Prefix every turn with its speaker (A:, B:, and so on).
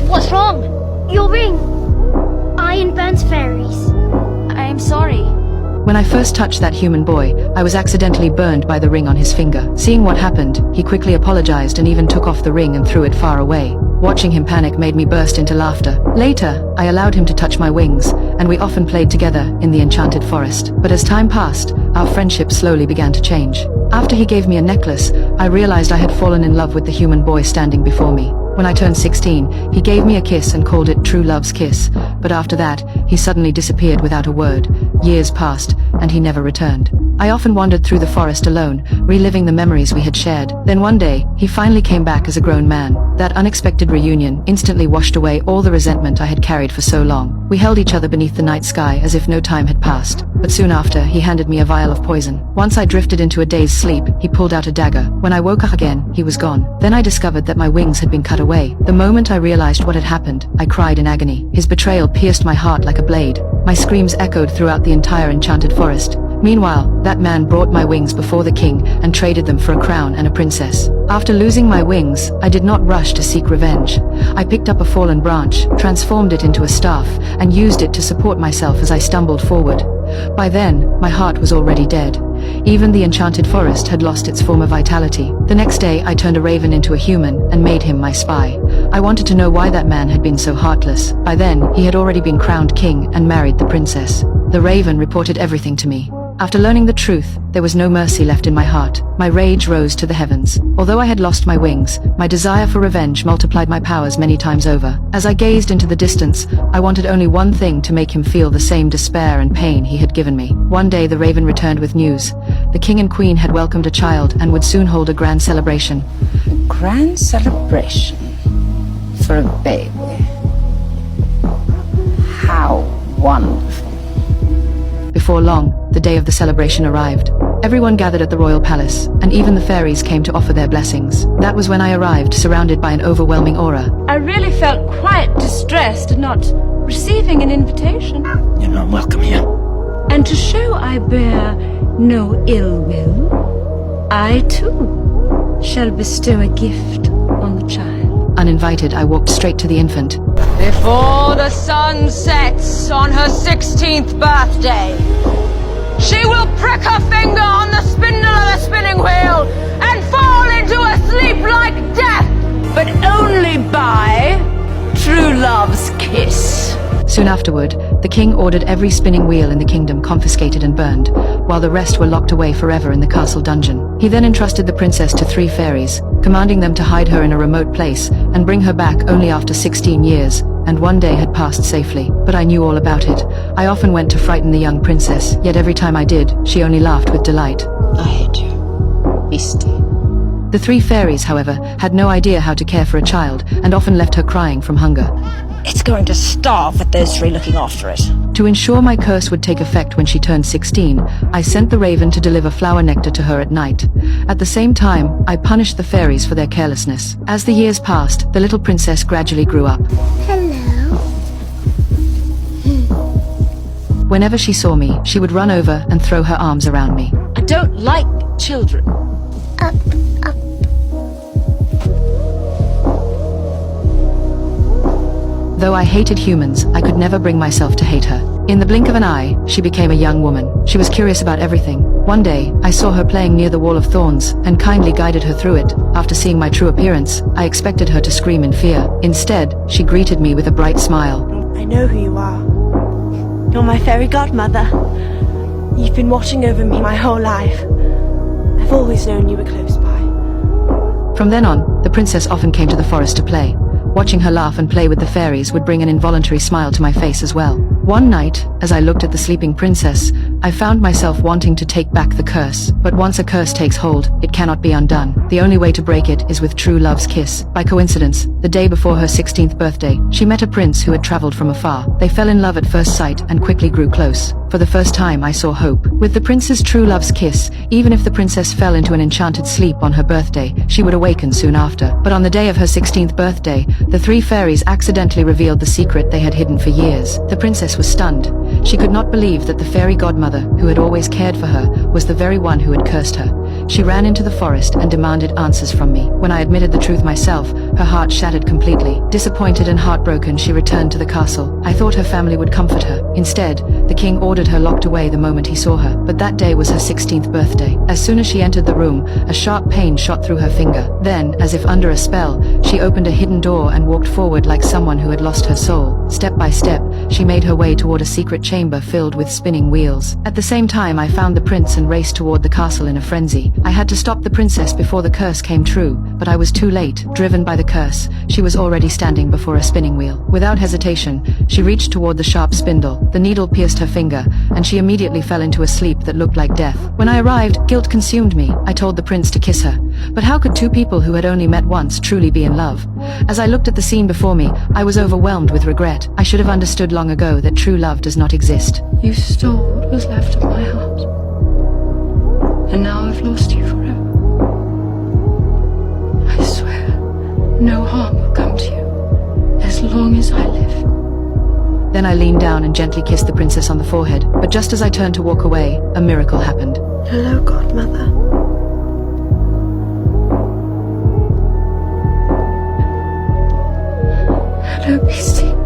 A: What's wrong? Your ring. Iron burns fairies.
B: I'm sorry.
C: When I first touched that human boy, I was accidentally burned by the ring on his finger. Seeing what happened, he quickly apologized and even took off the ring and threw it far away. Watching him panic made me burst into laughter. Later, I allowed him to touch my wings, and we often played together in the enchanted forest. But as time passed, our friendship slowly began to change. After he gave me a necklace, I realized I had fallen in love with the human boy standing before me. When I turned 16, he gave me a kiss and called it true love's kiss. But after that, he suddenly disappeared without a word. Years passed, and he never returned. I often wandered through the forest alone, reliving the memories we had shared. Then one day, he finally came back as a grown man. That unexpected reunion instantly washed away all the resentment I had carried for so long. We held each other beneath the night sky as if no time had passed. But soon after, he handed me a vial of poison. Once I drifted into a dazed sleep, he pulled out a dagger. When I woke up again, he was gone. Then I discovered that my wings had been cut away. The moment I realized what had happened, I cried in agony. His betrayal pierced my heart like a blade. My screams echoed throughout the entire enchanted forest. Meanwhile, that man brought my wings before the king and traded them for a crown and a princess. After losing my wings, I did not rush to seek revenge. I picked up a fallen branch, transformed it into a staff, and used it to support myself as I stumbled forward. By then, my heart was already dead. Even the enchanted forest had lost its former vitality. The next day, I turned a raven into a human and made him my spy. I wanted to know why that man had been so heartless. By then, he had already been crowned king and married the princess. The raven reported everything to me. After learning the truth, there was no mercy left in my heart. My rage rose to the heavens. Although I had lost my wings, my desire for revenge multiplied my powers many times over. As I gazed into the distance, I wanted only one thing: to make him feel the same despair and pain he had given me. One day the raven returned with news. The king and queen had welcomed a child and would soon hold a grand celebration.
D: Grand celebration for a baby. How wonderful.
C: Before long, the day of the celebration arrived. Everyone gathered at the royal palace, and even the fairies came to offer their blessings. That was when I arrived, surrounded by an overwhelming aura.
B: I really felt quite distressed at not receiving an invitation.
E: You're not welcome here.
B: And to show I bear no ill will, I too shall bestow a gift on the child.
C: Uninvited, I walked straight to the infant.
F: Before the sun sets on her 16th birthday, she will prick her finger on the spindle of the spinning wheel and fall into a sleep like death, but only by true love's kiss.
C: Soon afterward, the king ordered every spinning wheel in the kingdom confiscated and burned, while the rest were locked away forever in the castle dungeon. He then entrusted the princess to 3 fairies, commanding them to hide her in a remote place and bring her back only after 16 years, and one day had passed safely. But I knew all about it. I often went to frighten the young princess, yet every time I did, she only laughed with delight.
D: I hate you. Beastie.
C: The 3 fairies, however, had no idea how to care for a child, and often left her crying from hunger.
G: It's going to starve with those 3 looking after it.
C: To ensure my curse would take effect when she turned 16, I sent the raven to deliver flower nectar to her at night. At the same time, I punished the fairies for their carelessness. As the years passed, the little princess gradually grew up.
A: Hello.
C: Whenever she saw me, she would run over and throw her arms around me.
B: I don't like children.
A: Up, up.
C: Though I hated humans, I could never bring myself to hate her. In the blink of an eye, she became a young woman. She was curious about everything. One day, I saw her playing near the wall of thorns and kindly guided her through it. After seeing my true appearance, I expected her to scream in fear. Instead, she greeted me with a bright smile.
G: I know who you are. You're my fairy godmother. You've been watching over me my whole life. I've always known you were close by.
C: From then on, the princess often came to the forest to play. Watching her laugh and play with the fairies would bring an involuntary smile to my face as well. One night, as I looked at the sleeping princess, I found myself wanting to take back the curse. But once a curse takes hold, it cannot be undone. The only way to break it is with true love's kiss. By coincidence, the day before her 16th birthday, she met a prince who had traveled from afar. They fell in love at first sight and quickly grew close. For the first time, I saw hope. With the prince's true love's kiss, even if the princess fell into an enchanted sleep on her birthday, she would awaken soon after. But on the day of her 16th birthday, the 3 fairies accidentally revealed the secret they had hidden for years. The princess was stunned. She could not believe that the fairy godmother, who had always cared for her, was the very one who had cursed her. She ran into the forest and demanded answers from me. When I admitted the truth myself, her heart shattered completely. Disappointed and heartbroken, she returned to the castle. I thought her family would comfort her. Instead, the king ordered her locked away the moment he saw her. But that day was her 16th birthday. As soon as she entered the room, a sharp pain shot through her finger. Then, as if under a spell, she opened a hidden door and walked forward like someone who had lost her soul. Step by step, she made her way toward a secret chamber filled with spinning wheels. At the same time, I found the prince and raced toward the castle in a frenzy. I had to stop the princess before the curse came true, but I was too late. Driven by the curse, she was already standing before a spinning wheel. Without hesitation, she reached toward the sharp spindle. The needle pierced her finger, and she immediately fell into a sleep that looked like death. When I arrived, guilt consumed me. I told the prince to kiss her. But how could two people who had only met once truly be in love? As I looked at the scene before me, I was overwhelmed with regret. I should have understood long ago that true love does not exist.
B: You stole what was left of my heart, and now I've lost you forever. I swear, no harm will come to you as long as I live.
C: Then I leaned down and gently kissed the princess on the forehead. But just as I turned to walk away, a miracle happened.
G: Hello, godmother.
B: Hello, Beastie.